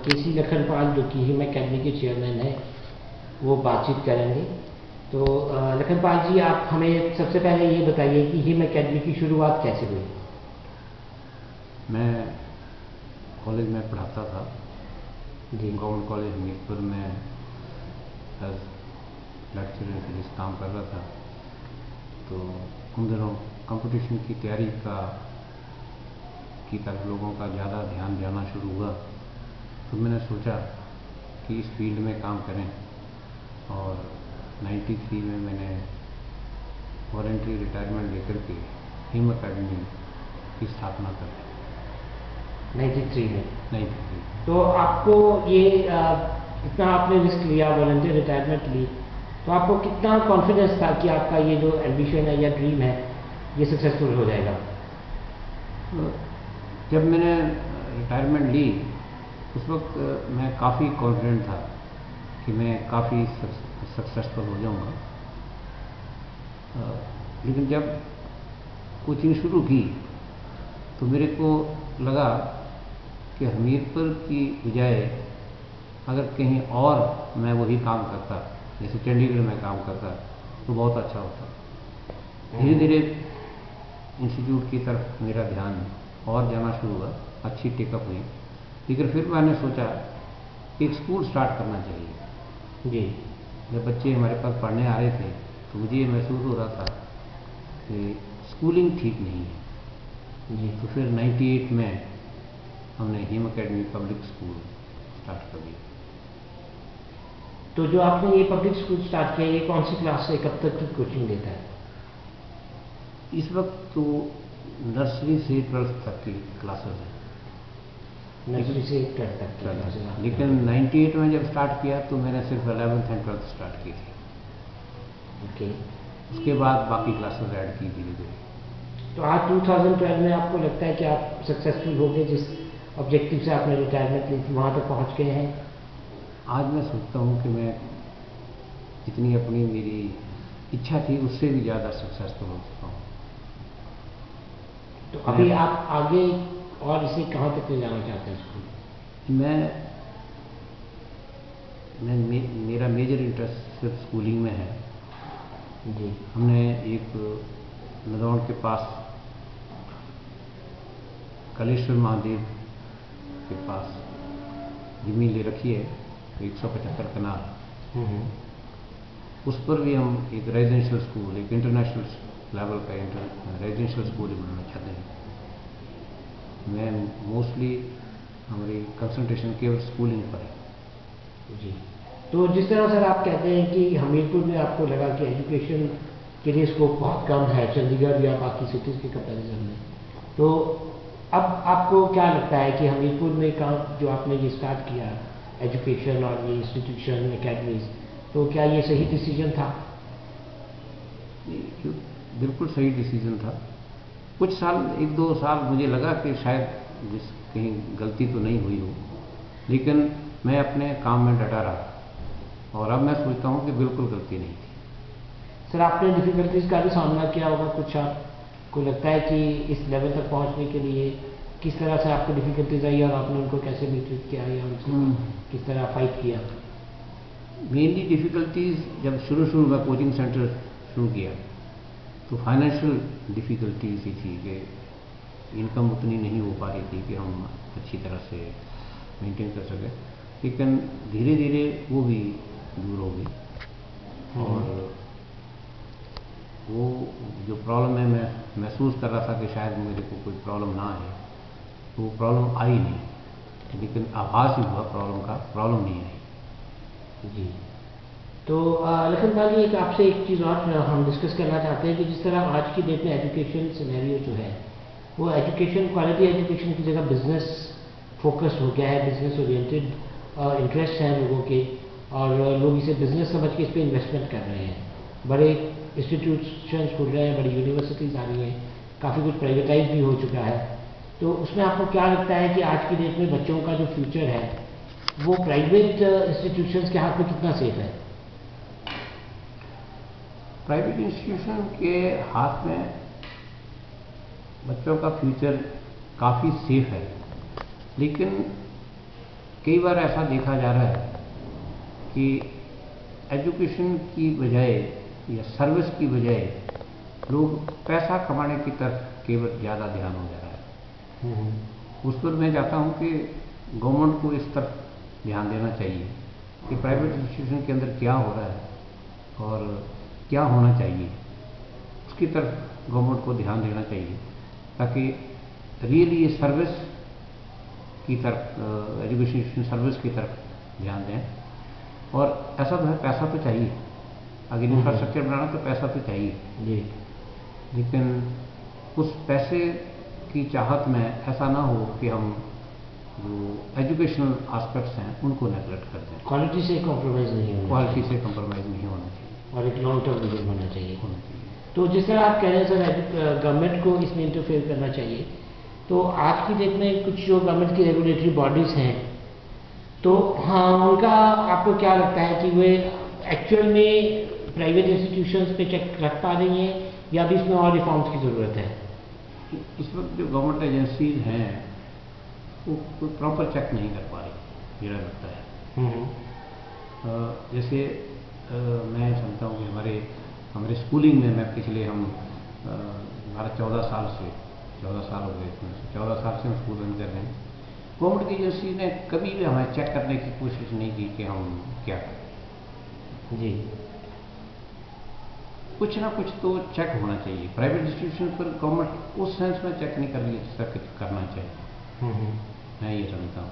केसी लखनपाल जो कि him academy के चेयरमैन हैं वो बातचीत करेंगे। तो लखनपाल जी, आप हमें सबसे पहले ये बताइए कि हिम अकेडमी की शुरुआत कैसे हुई? मैं कॉलेज में पढ़ाता था जी। गवर्नमेंट कॉलेज हमीरपुर में एज लेक्चरर फिजिक्स काम कर रहा था। तो उन दिनों कंपटीशन की तैयारी की तरफ लोगों का ज़्यादा ध्यान जाना शुरू हुआ। तो मैंने सोचा कि इस फील्ड में काम करें, और 93 में मैंने वॉलंटरी रिटायरमेंट लेकर के हिम अकेडमी की स्थापना कर दी। 93 में? 93। तो आपको ये इतना आपने रिस्क लिया, वॉलंटियर रिटायरमेंट ली, तो आपको कितना कॉन्फिडेंस था कि आपका ये जो एम्बिशन है या ड्रीम है ये सक्सेसफुल हो जाएगा? जब मैंने रिटायरमेंट ली उस वक्त मैं काफ़ी कॉन्फिडेंट था कि मैं काफ़ी सक्सेसफुल हो जाऊंगा। लेकिन जब कोचिंग शुरू की तो मेरे को लगा कि हमीरपुर की बजाय अगर कहीं और मैं वही काम करता, जैसे चंडीगढ़ में काम करता, तो बहुत अच्छा होता। धीरे धीरे इंस्टीट्यूट की तरफ मेरा ध्यान और जाना शुरू हुआ, अच्छी टेकअप हुई। लेकिन फिर मैंने सोचा एक स्कूल स्टार्ट करना चाहिए। जी। जब बच्चे हमारे पास पढ़ने आ रहे थे तो मुझे ये महसूस हो रहा था कि स्कूलिंग ठीक नहीं है। जी। तो फिर 98 में हमने him academy public school start कर दिया। तो जो आपने ये पब्लिक स्कूल स्टार्ट किया, ये कौन सी क्लास से कब तक की कोचिंग देता है? इस वक्त तो नर्सरी से 12th तक की क्लासेस हैं। नर्सरी से 12th तक की क्लासेस। लेकिन 98 में जब स्टार्ट किया तो मैंने सिर्फ 11th एंड 12th स्टार्ट की थी। ओके। उसके बाद बाकी क्लासेस ऐड की धीरे धीरे। तो आज 2012 में आपको लगता है कि आप सक्सेसफुल हो गए, जिस ऑब्जेक्टिव से आपने रिटायरमेंट ली थी वहाँ तक पहुँच गए हैं? आज मैं सोचता हूँ कि मैं जितनी अपनी मेरी इच्छा थी उससे भी ज़्यादा सक्सेसफुल हो चुका हूँ। तो अभी आप आगे और इसे कहाँ तक ले जाना चाहते हैं स्कूल? मेरा मेजर इंटरेस्ट सिर्फ स्कूलिंग में है। जी। हमने एक नदौड़ के पास कलेश्वर महादेव के पास जमीन ले रखी है, 175 कनाल। उस पर भी हम एक रेजिडेंशियल स्कूल, एक इंटरनेशनल लेवल का रेजिडेंशियल स्कूल बनाना चाहते हैं। मैं मोस्टली हमारी कंसंट्रेशन केवल स्कूलिंग पर है। जी। तो जिस तरह सर आप कहते हैं कि हमीरपुर में आपको लगा कि एजुकेशन के लिए स्कोप बहुत कम है चंडीगढ़ या बाकी सिटीज़ के कंपेरिजन में, तो अब आपको क्या लगता है कि हमीरपुर में काम जो आपने ये स्टार्ट किया एजुकेशन और ये इंस्टीट्यूशन एकेडमीज, तो क्या ये सही डिसीजन था? बिल्कुल सही डिसीजन था। कुछ साल, 1-2 साल मुझे लगा कि शायद कहीं गलती तो नहीं हुई हो, लेकिन मैं अपने काम में डटा रहा और अब मैं सोचता हूँ कि बिल्कुल गलती नहीं थी। सर, आपने डिफ़िकल्टीज़ का भी सामना किया होगा कुछ, आपको लगता है कि इस लेवल तक पहुँचने के लिए किस तरह से आपको डिफ़िकल्टीज आई और आपने उनको कैसे मीट किया या उनसे किस तरह फाइट किया? मेनली डिफ़िकल्टीज जब शुरू में कोचिंग सेंटर शुरू किया तो फाइनेंशियल डिफ़िकल्टीज ही थी कि इनकम उतनी नहीं हो पा रही थी कि हम अच्छी तरह से मेंटेन कर सकें। लेकिन धीरे धीरे वो भी दूर हो गई और वो जो प्रॉब्लम है मैं महसूस कर रहा था कि शायद मेरे को कोई प्रॉब्लम ना आए, तो वो प्रॉब्लम आई नहीं, लेकिन आभास ही हुआ प्रॉब्लम का, प्रॉब्लम नहीं आई। जी। तो लखनपाल जी, एक आपसे एक चीज़ और हम डिस्कस करना चाहते हैं कि जिस तरह आज की डेट में एजुकेशन सिनेरियो जो है वो एजुकेशन, क्वालिटी एजुकेशन की जगह बिजनेस फोकस हो गया है, बिजनेस ओरिएंटेड इंटरेस्ट हैं लोगों के, और लोग इसे बिजनेस समझ के इस पर इन्वेस्टमेंट कर रहे हैं। बड़े इंस्टीट्यूशंस खुल रहे हैं, बड़ी यूनिवर्सिटीज़ आ रही हैं, काफ़ी कुछ प्राइवेटाइज भी हो चुका है। तो उसमें आपको क्या लगता है कि आज की डेट में बच्चों का जो फ्यूचर है वो प्राइवेट इंस्टीट्यूशंस के हाथ में कितना सेफ है? प्राइवेट इंस्टीट्यूशन के हाथ में बच्चों का फ्यूचर काफ़ी सेफ है, लेकिन कई बार ऐसा देखा जा रहा है कि एजुकेशन की बजाय या सर्विस की बजाय लोग पैसा कमाने की तरफ केवल ज़्यादा ध्यान हो जा रहा है। उस पर मैं चाहता हूँ कि गवर्नमेंट को इस तरफ ध्यान देना चाहिए कि प्राइवेट इंस्टीट्यूशन के अंदर क्या हो रहा है और क्या होना चाहिए, उसकी तरफ गवर्नमेंट को ध्यान देना चाहिए ताकि रियली ये सर्विस की तरफ, एजुकेशन सर्विस की तरफ ध्यान दें। और ऐसा तो है, पैसा तो चाहिए, अगर इंफ्रास्ट्रक्चर बनाना तो पैसा तो चाहिए जी, लेकिन उस पैसे की चाहत में ऐसा ना हो कि हम जो एजुकेशनल एस्पेक्ट्स हैं उनको नेगलेक्ट कर दें। क्वालिटी से कॉम्प्रोमाइज़ नहीं होना, क्वालिटी से कॉम्प्रोमाइज़ नहीं होना चाहिए और एक लॉन्ग टर्म विजन होना चाहिए। तो जिस तरह आप कह रहे हैं सर, गवर्नमेंट को इसमें इंटरफेयर करना चाहिए, तो आज की डेट में कुछ जो गवर्नमेंट की रेगुलेटरी बॉडीज़ हैं, तो हाँ, उनका आपको क्या लगता है कि वे एक्चुअल में प्राइवेट इंस्टीट्यूशंस पे चेक रख पा रही हैं या भी इसमें और रिफॉर्म्स की ज़रूरत है? इस वक्त जो गवर्नमेंट एजेंसीज हैं वो प्रॉपर चेक नहीं कर पा रही, मेरा लगता है। जैसे मैं समझता हूँ कि हमारे स्कूलिंग में मैं पिछले हमारा 14 साल हो गए, 14 साल से हम स्कूल रन कर रहे हैं। गवर्नमेंट की एजेंसी ने कभी भी हमें चेक करने की कोशिश नहीं की कि हम क्या करें। जी, कुछ ना कुछ तो चेक होना चाहिए। प्राइवेट इंस्टीट्यूशन पर गवर्नमेंट उस सेंस में चेक नहीं कर रही है जिसका करना चाहिए। मैं ये समझता हूँ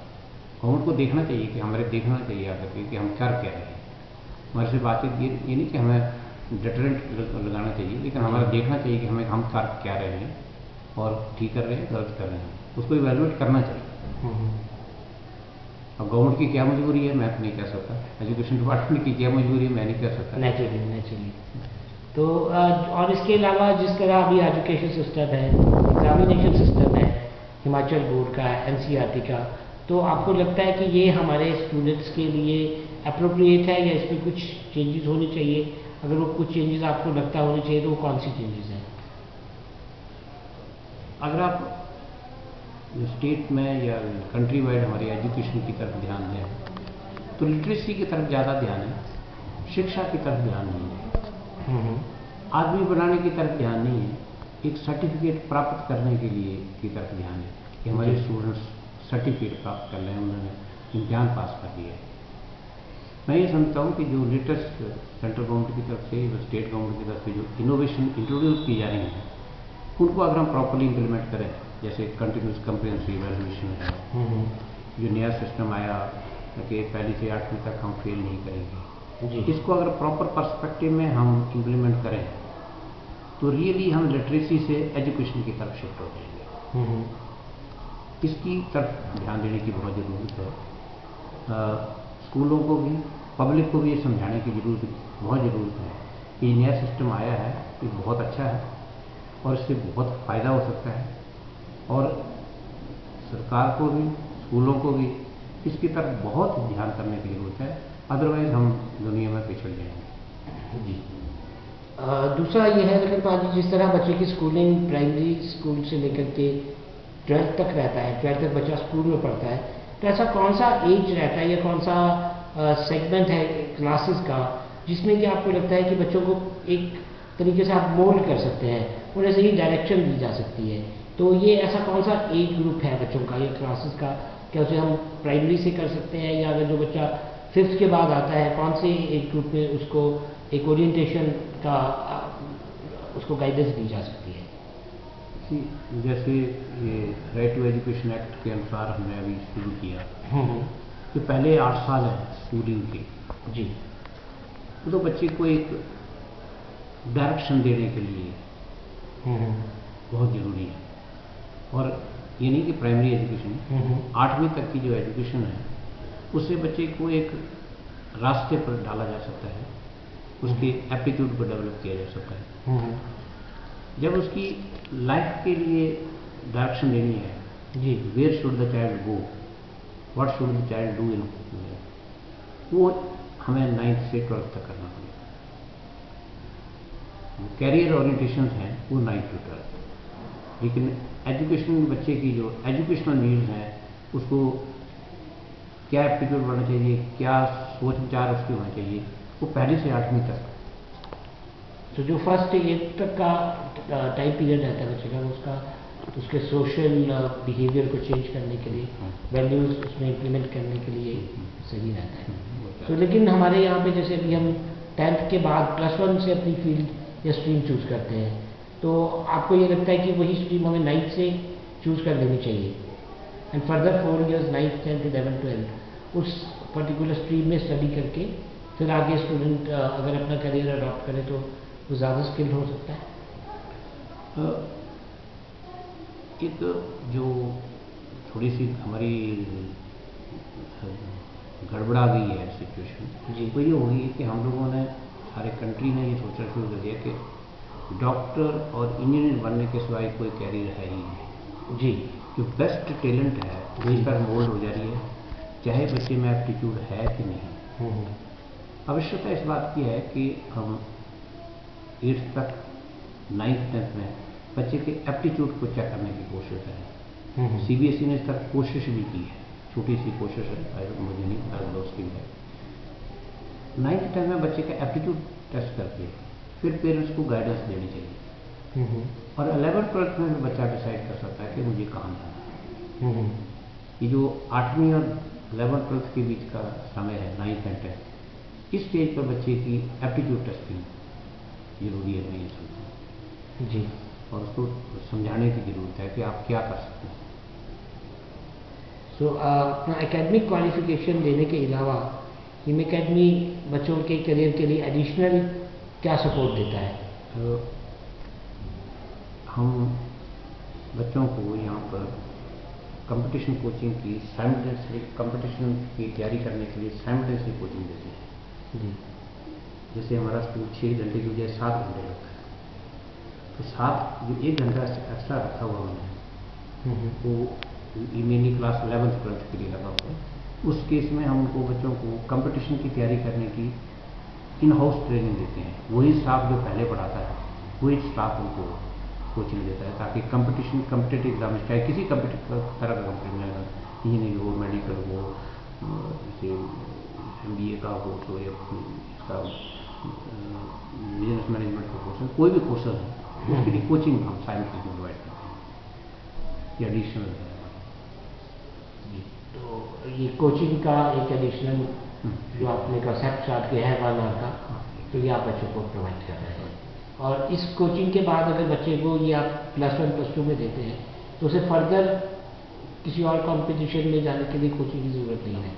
गवर्नमेंट को देखना चाहिए कि हमारे देखना चाहिए आकर कि हम कर क्या रहे हैं। हमारे से बातचीत ये नहीं कि हमें डिटरेंट लगाना चाहिए, लेकिन हमारा देखना चाहिए कि हम कर क्या रहे हैं और ठीक कर रहे हैं, गलत कर रहे हैं, उसको इवैल्यूएट करना चाहिए। अब गवर्नमेंट की क्या मजबूरी है मैं तो नहीं कह सकता, एजुकेशन डिपार्टमेंट की क्या मजबूरी है मैं नहीं कह सकता। नेचुरली। तो और इसके अलावा जिस तरह अभी एजुकेशन सिस्टम है, एग्जामिनेशन सिस्टम है हिमाचल बोर्ड का, एनसीईआरटी का, तो आपको लगता है कि ये हमारे स्टूडेंट्स के लिए अप्रोप्रिएट है या इसमें कुछ चेंजेस होने चाहिए? अगर वो कुछ चेंजेस आपको लगता होने चाहिए तो वो कौन सी चेंजेस हैं? अगर आप स्टेट में या कंट्री वाइड हमारी एजुकेशन की तरफ ध्यान दें तो लिटरेसी की तरफ ज़्यादा ध्यान है, शिक्षा की तरफ ध्यान नहीं है, आदमी बनाने की तरफ ध्यान नहीं है, एक सर्टिफिकेट प्राप्त करने के लिए की तरफ ध्यान है कि हमारे स्टूडेंट्स सर्टिफिकेट प्राप्त कर लें, उन्होंने इम्तिहान पास कर लिया है। मैं ये समझता हूँ कि जो लेटेस्ट सेंट्रल गवर्नमेंट की तरफ से या स्टेट गवर्नमेंट की तरफ से जो इनोवेशन इंट्रोड्यूस की जा रही हैं उनको अगर हम प्रॉपर्ली इम्प्लीमेंट करें, जैसे कंटिन्यूस कंप्रिहेंसिव इवैल्यूएशन है, जो नया सिस्टम आया कि पहली से 8वीं तक हम फेल नहीं करेंगे, इसको अगर प्रॉपर पर्सपेक्टिव में हम इम्प्लीमेंट करें तो रियली हम लिटरेसी से एजुकेशन की तरफ शिफ्ट हो जाएंगे। इसकी तरफ ध्यान देने की बहुत ज़रूरत है। स्कूलों को भी, पब्लिक को भी ये समझाने की बहुत ज़रूरत है कि ये नया सिस्टम आया है, ये बहुत अच्छा है और इससे बहुत फ़ायदा हो सकता है, और सरकार को भी, स्कूलों को भी इसकी तरफ बहुत ध्यान करने की ज़रूरत है, अदरवाइज हम दुनिया में पिछड़ जाएंगे। जी। दूसरा ये है लखनपाल जी, जिस तरह बच्चे की स्कूलिंग प्राइमरी स्कूल से लेकर के 12th तक रहता है, 12th तक बच्चा स्कूल में पढ़ता है, तो ऐसा कौन सा एज रहता है या कौन सा सेगमेंट है क्लासेस का जिसमें कि आपको लगता है कि बच्चों को एक तरीके से आप मोल्ड कर सकते हैं, उन्हें सही डायरेक्शन दी जा सकती है? तो ये ऐसा कौन सा एज ग्रुप है बच्चों का या क्लासेस का, क्या उसे हम प्राइमरी से कर सकते हैं, या अगर जो बच्चा 5th के बाद आता है कौन से एज ग्रुप में उसको एक ओरिएंटेशन का उसको गाइडेंस दी जा सकती है? जैसे ये राइट टू एजुकेशन एक्ट के अनुसार हमने अभी शुरू किया, तो पहले 8 साल है स्कूलिंग के जी, तो बच्चे को एक डायरेक्शन देने के लिए बहुत ज़रूरी है। और ये नहीं कि प्राइमरी एजुकेशन, 8वीं तक की जो एजुकेशन है उससे बच्चे को एक रास्ते पर डाला जा सकता है, उसके एप्टीट्यूड को डेवलप किया जा सकता है। जब उसकी लाइफ के लिए डायरेक्शन देनी है जी, where should the child go, what should the child do in, वो हमें 9th से 12th तक करना पड़ेगा। कैरियर ओरिएंटेशन हैं वो 9th to 12th, लेकिन एजुकेशन बच्चे की जो एजुकेशनल नीड्स हैं उसको क्या एप्टीट्यूड होना चाहिए, क्या सोच विचार उसकी होना चाहिए, वो पहली से 8वीं तक। तो जो फर्स्ट 8 तक का टाइम पीरियड रहता है बच्चे का, उसका उसके सोशल बिहेवियर को चेंज करने के लिए, वैल्यूज उसमें इम्प्लीमेंट करने के लिए सही रहता है। तो लेकिन हमारे यहाँ पे जैसे अभी हम 10th के बाद +1 से अपनी फील्ड या स्ट्रीम चूज़ करते हैं, तो आपको ये लगता है कि वही स्ट्रीम हमें 9th से चूज़ कर लेनी चाहिए and further 4 years 9th 10th 11th 12th उस पर्टिकुलर स्ट्रीम में स्टडी करके फिर आगे स्टूडेंट अगर अपना करियर अडॉप्ट करे तो वो ज़्यादा स्किल्ड हो सकता है? एक जो थोड़ी सी हमारी गड़बड़ा गई है सिचुएशन जी। वो ये हो गई है कि हम लोगों ने, सारे कंट्री ने ये सोचना शुरू कर दिया कि डॉक्टर और इंजीनियर बनने के सिवाय कोई कैरियर है ही नहीं। जी। जो बेस्ट टैलेंट है वो इस पर मोल्ड हो जा रही है, चाहे बच्चे में एप्टीट्यूड है कि नहीं। आवश्यकता इस बात की है कि हम 8th तक 9th 10th में बच्चे के एप्टीट्यूड को चेक करने की कोशिश करें। CBSE ने इस तक कोशिश भी की है, छोटी सी कोशिश है, मुझे नहीं पता दोस्त की है। 9th 10th में बच्चे का एप्टीट्यूड टेस्ट करके फिर पेरेंट्स को गाइडेंस देनी चाहिए, और 11th 12th में भी बच्चा डिसाइड कर सकता है कि मुझे कहाँ जाना है। ये जो 8वीं और 11th 12th के बीच का समय है 9th and 10th, इस स्टेज पर बच्चे की एप्टीट्यूड टेस्टिंग जरूरी है, मैं ये समझता हूँ जी। और उसको समझाने की जरूरत है कि आप क्या कर सकते हैं। सो अपना एकेडमिक क्वालिफिकेशन देने के अलावा हिम एकेडमी बच्चों के करियर के लिए एडिशनल क्या सपोर्ट देता है? हम बच्चों को यहाँ पर कंपटीशन कोचिंग की साइमल्टेनियसली, कंपटीशन की तैयारी करने के लिए साइमल्टेनियसली कोचिंग देते हैं। जैसे हमारा स्कूल 6 घंटे की बजाय 7 घंटे लगता है, तो 7 जो 1 घंटा एक्स्ट्रा रखा हुआ हमने वो मेनली क्लास 11th 12th के लिए लगा हुआ है। उस केस में हम उनको बच्चों को कंपटीशन की तैयारी करने की इन हाउस ट्रेनिंग देते हैं। वही स्टाफ जो पहले पढ़ाता है वही स्टाफ उनको कोचिंग देता है, ताकि कंपटीशन कम्पिटेटिव एग्जाम, चाहे किसी कम्पिटेटिव तरह का कंपटीशन हो, इंजीनियरिंग हो, मेडिकल हो, जैसे MBA का कोर्स हो या इसका बिजनेस मैनेजमेंट का कोर्स हो, कोई भी कोर्स है उसके लिए कोचिंग हम साइंस में प्रोवाइड करते हैं, ये एडिशनल है। तो ये कोचिंग का एक एडिशनल जो आपने कंसेप्ट स्टार्ट किया है 1 hour का, तो ये आप बच्चों को प्रोवाइड कर रहे हैं। और इस कोचिंग के बाद अगर बच्चे को ये आप +1 +2 में देते हैं तो उसे फर्दर किसी और कंपटीशन में जाने के लिए कोचिंग की जरूरत नहीं है?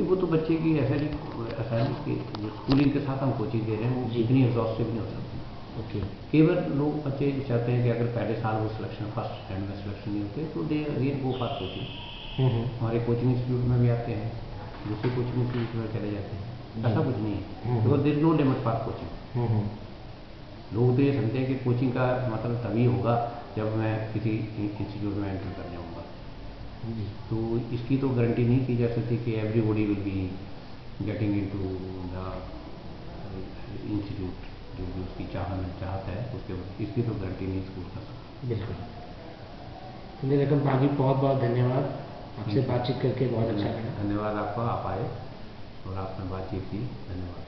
वो तो बच्चे की असाइनमेंट की जो स्कूलिंग के साथ हम कोचिंग दे रहे हैं वो जितनी एग्जॉस्टिव नहीं हो सकती। ओके। केवल लोग बच्चे चाहते हैं कि अगर पहले साल वो सिलेक्शन फर्स्ट स्टैंड में सिलेक्शन नहीं होते तो they again go for coaching. हमारे कोचिंग इंस्टीट्यूट में भी आते हैं, दूसरे कोचिंग इंस्टीट्यूट में चले जाते हैं, ऐसा कुछ नहीं है, तो there is no limit for coaching. लोग तो ये समझते हैं कि कोचिंग का मतलब तभी होगा जब मैं किसी इंस्टीट्यूट में एंटर कर जाऊँगा, तो इसकी तो गारंटी नहीं की जा सकती कि everybody will be getting into the institute, जो भी उसकी चाहत है उसके, इसकी तो गारंटी नहीं स्कूल का सकता। बिल्कुल। तो मेरे रकम भाभी बहुत बहुत धन्यवाद, आपसे बातचीत करके बहुत अच्छा लगा। धन्यवाद आपका, आप आए और आपने बातचीत की, धन्यवाद।